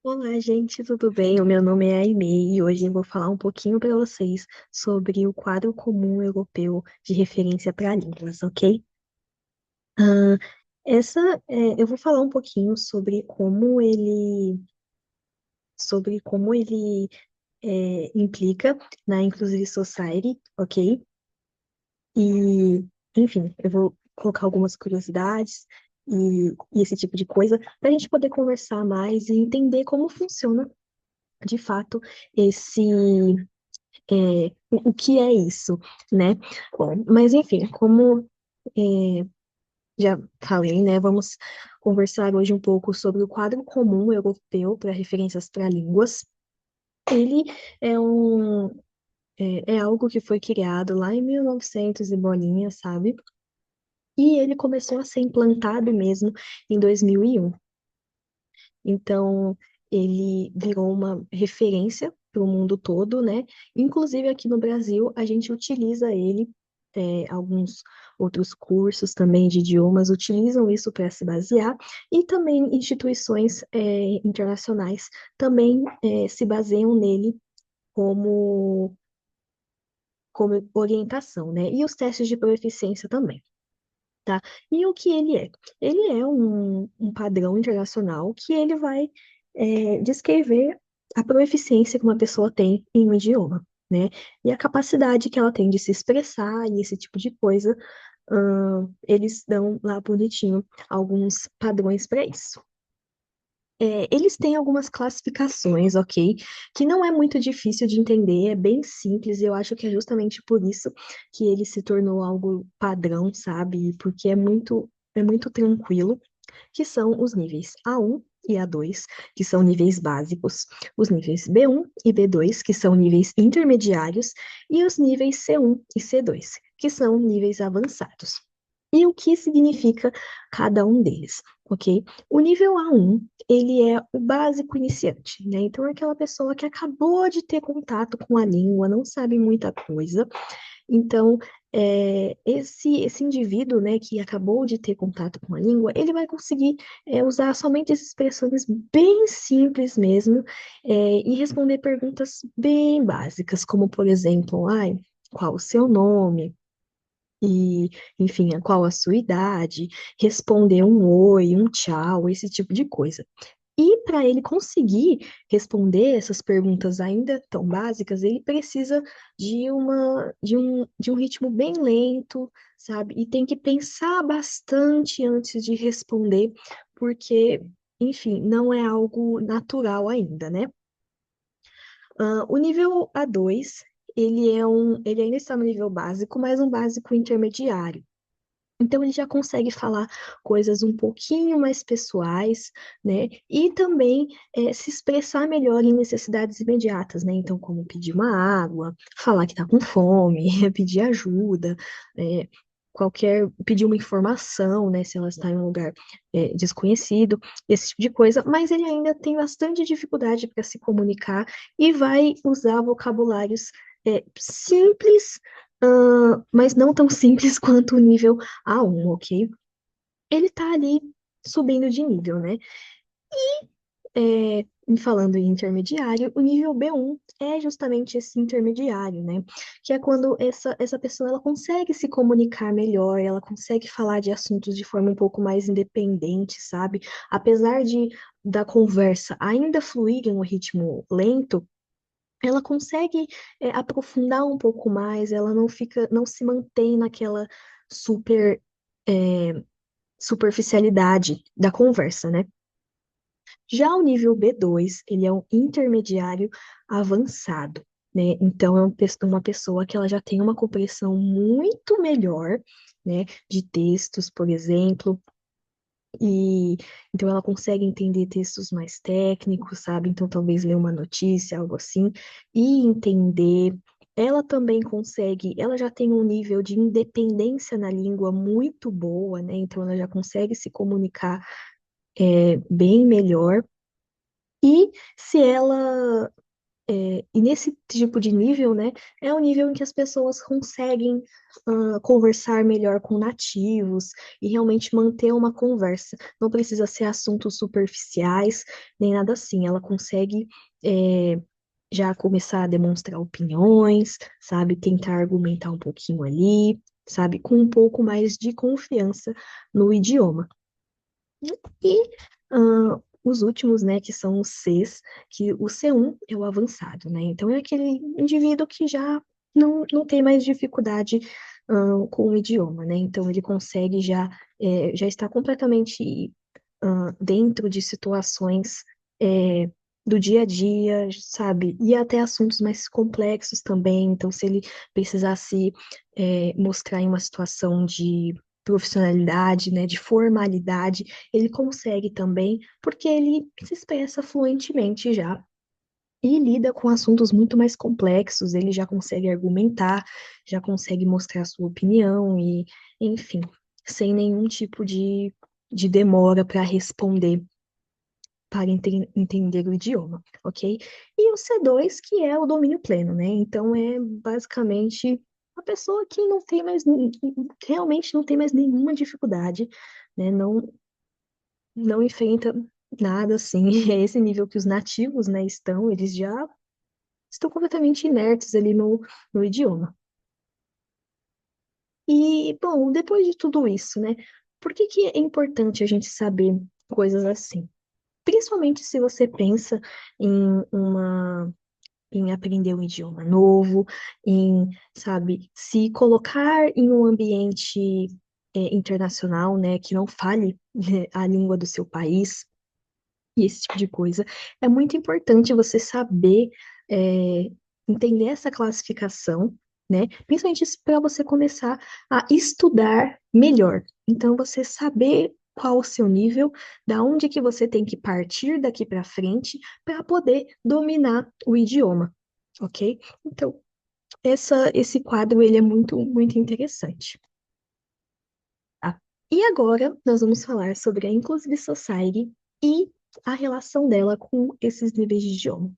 Olá, gente, tudo bem? O meu nome é Aimee e hoje eu vou falar um pouquinho para vocês sobre o quadro comum europeu de referência para línguas, ok? Ah, eu vou falar um pouquinho sobre como ele implica na Inclusive Society, ok? E, enfim, eu vou colocar algumas curiosidades e esse tipo de coisa para a gente poder conversar mais e entender como funciona de fato esse o que é isso, né? Bom, mas enfim, como é, já falei, né? Vamos conversar hoje um pouco sobre o quadro comum europeu para referências para línguas. Ele é um é algo que foi criado lá em 1900 e bolinha, sabe? E ele começou a ser implantado mesmo em 2001. Então, ele virou uma referência para o mundo todo, né? Inclusive aqui no Brasil, a gente utiliza ele, alguns outros cursos também de idiomas utilizam isso para se basear, e também instituições, internacionais também, se baseiam nele como, como orientação, né? E os testes de proficiência também. Tá? E o que ele é? Ele é um padrão internacional que ele vai descrever a proeficiência que uma pessoa tem em um idioma, né? E a capacidade que ela tem de se expressar e esse tipo de coisa. Eles dão lá bonitinho alguns padrões para isso. Eles têm algumas classificações, ok? Que não é muito difícil de entender, é bem simples, e eu acho que é justamente por isso que ele se tornou algo padrão, sabe? Porque é muito tranquilo, que são os níveis A1 e A2, que são níveis básicos, os níveis B1 e B2, que são níveis intermediários, e os níveis C1 e C2, que são níveis avançados. E o que significa cada um deles, ok? O nível A1, ele é o básico iniciante, né? Então, é aquela pessoa que acabou de ter contato com a língua, não sabe muita coisa. Então, esse indivíduo, né, que acabou de ter contato com a língua, ele vai conseguir usar somente as expressões bem simples mesmo, e responder perguntas bem básicas, como, por exemplo, ai, qual o seu nome? E, enfim, qual a sua idade, responder um oi, um tchau, esse tipo de coisa. E para ele conseguir responder essas perguntas ainda tão básicas, ele precisa de um ritmo bem lento, sabe? E tem que pensar bastante antes de responder, porque, enfim, não é algo natural ainda, né? O nível A2, ele ainda está no nível básico, mas um básico intermediário. Então, ele já consegue falar coisas um pouquinho mais pessoais, né? E também se expressar melhor em necessidades imediatas, né? Então, como pedir uma água, falar que está com fome, pedir ajuda, pedir uma informação, né? Se ela está em um lugar desconhecido, esse tipo de coisa. Mas ele ainda tem bastante dificuldade para se comunicar e vai usar vocabulários simples, mas não tão simples quanto o nível A1, ok? Ele tá ali subindo de nível, né? Em falando em intermediário, o nível B1 é justamente esse intermediário, né? Que é quando essa pessoa ela consegue se comunicar melhor, ela consegue falar de assuntos de forma um pouco mais independente, sabe? Apesar da conversa ainda fluir em um ritmo lento, ela consegue aprofundar um pouco mais, ela não se mantém naquela super é, superficialidade da conversa, né? Já o nível B2, ele é um intermediário avançado, né? Então, é uma pessoa que ela já tem uma compreensão muito melhor, né, de textos, por exemplo, e então ela consegue entender textos mais técnicos, sabe? Então, talvez ler uma notícia, algo assim, e entender. Ela também consegue, ela já tem um nível de independência na língua muito boa, né? Então, ela já consegue se comunicar bem melhor. E se ela E nesse tipo de nível, né, é o nível em que as pessoas conseguem conversar melhor com nativos e realmente manter uma conversa. Não precisa ser assuntos superficiais, nem nada assim. Ela consegue é, já começar a demonstrar opiniões, sabe, tentar argumentar um pouquinho ali, sabe, com um pouco mais de confiança no idioma. E os últimos, né, que são os Cs, que o C1 é o avançado, né? Então é aquele indivíduo que já não tem mais dificuldade com o idioma, né? Então ele consegue já estar completamente dentro de situações é, do dia a dia, sabe? E até assuntos mais complexos também. Então, se ele precisasse mostrar em uma situação de profissionalidade, né, de formalidade, ele consegue também, porque ele se expressa fluentemente já. E lida com assuntos muito mais complexos, ele já consegue argumentar, já consegue mostrar sua opinião e, enfim, sem nenhum tipo de demora para responder, para entender o idioma, ok? E o C2, que é o domínio pleno, né? Então é basicamente a pessoa que não tem mais, realmente não tem mais nenhuma dificuldade, né? Não enfrenta nada assim. É esse nível que os nativos, né, estão, eles já estão completamente inertes ali no idioma. E, bom, depois de tudo isso, né, por que que é importante a gente saber coisas assim? Principalmente se você pensa em em aprender um idioma novo, em, sabe, se colocar em um ambiente internacional, né, que não fale, né, a língua do seu país e esse tipo de coisa. É muito importante você saber é, entender essa classificação, né? Principalmente para você começar a estudar melhor. Então, você saber qual o seu nível, da onde que você tem que partir daqui para frente para poder dominar o idioma, ok? Então, esse quadro ele é muito interessante. Tá? E agora nós vamos falar sobre a Inclusive Society e a relação dela com esses níveis de idioma.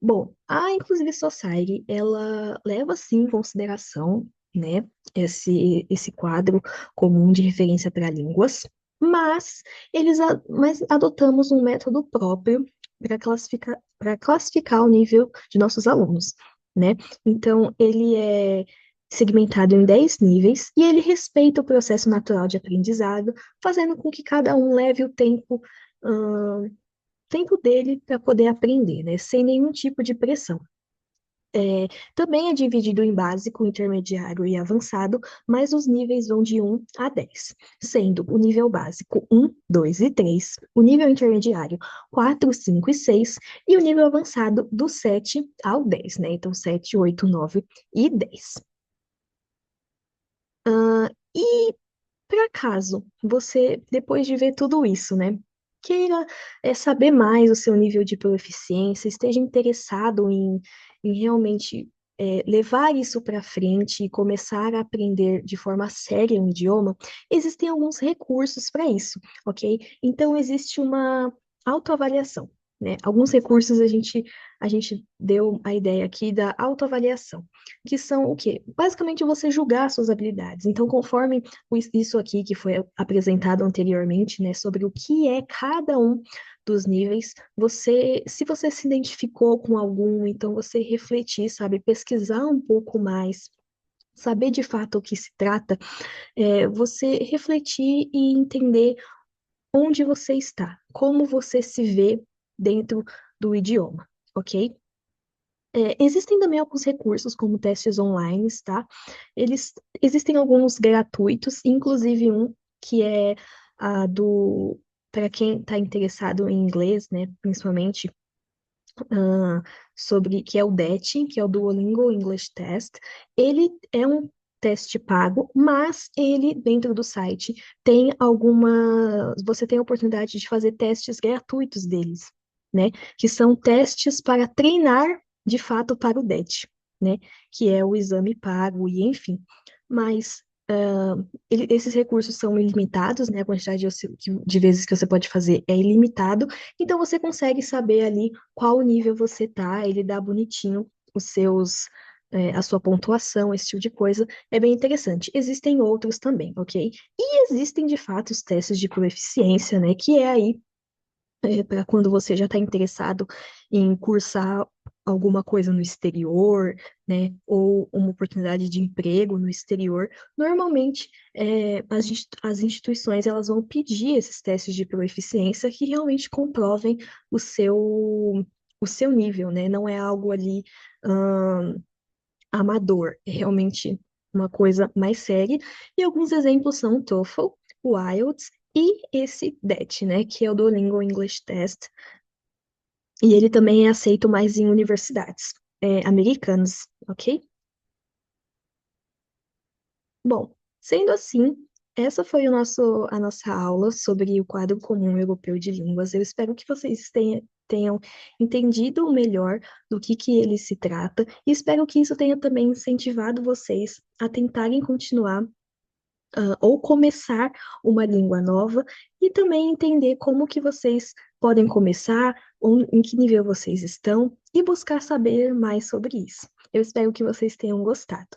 Bom, a Inclusive Society, ela leva sim em consideração, né, esse quadro comum de referência para línguas, mas mas adotamos um método próprio para classificar o nível de nossos alunos, né? Então, ele é segmentado em 10 níveis e ele respeita o processo natural de aprendizado, fazendo com que cada um leve o tempo dele para poder aprender, né? Sem nenhum tipo de pressão. Também é dividido em básico, intermediário e avançado, mas os níveis vão de 1 a 10, sendo o nível básico 1, 2 e 3, o nível intermediário 4, 5 e 6, e o nível avançado do 7 ao 10, né? Então, 7, 8, 9 e 10. E por acaso você, depois de ver tudo isso, né, queira saber mais o seu nível de proficiência, esteja interessado em realmente levar isso para frente e começar a aprender de forma séria um idioma, existem alguns recursos para isso, ok? Então, existe uma autoavaliação, né? Alguns recursos a gente deu a ideia aqui da autoavaliação, que são o quê? Basicamente, você julgar suas habilidades. Então, conforme isso aqui que foi apresentado anteriormente, né, sobre o que é cada um dos níveis, se você se identificou com algum, então você refletir, sabe, pesquisar um pouco mais, saber de fato o que se trata, você refletir e entender onde você está, como você se vê dentro do idioma, ok? Existem também alguns recursos, como testes online, tá? Eles existem alguns gratuitos, inclusive um que é do para quem está interessado em inglês, né? Principalmente ah, sobre que é o DET, que é o Duolingo English Test. Ele é um teste pago, mas ele dentro do site tem você tem a oportunidade de fazer testes gratuitos deles, né? Que são testes para treinar de fato para o DET, né? Que é o exame pago e enfim. Mas Esses recursos são ilimitados, né? A quantidade de vezes que você pode fazer é ilimitado, então você consegue saber ali qual nível você tá, ele dá bonitinho os seus, a sua pontuação, esse tipo de coisa, é bem interessante. Existem outros também, ok? E existem, de fato, os testes de proficiência, né? Que é aí para quando você já está interessado em cursar alguma coisa no exterior, né, ou uma oportunidade de emprego no exterior, normalmente as instituições elas vão pedir esses testes de proeficiência que realmente comprovem o seu, o seu nível, né? Não é algo ali amador, é realmente uma coisa mais séria. E alguns exemplos são o TOEFL, o IELTS e esse DET, né, que é o Duolingo English Test, e ele também é aceito mais em universidades americanas, ok? Bom, sendo assim, essa foi a nossa aula sobre o quadro comum europeu de línguas. Eu espero que vocês tenham entendido melhor do que ele se trata, e espero que isso tenha também incentivado vocês a tentarem continuar ou começar uma língua nova e também entender como que vocês podem começar, ou em que nível vocês estão e buscar saber mais sobre isso. Eu espero que vocês tenham gostado.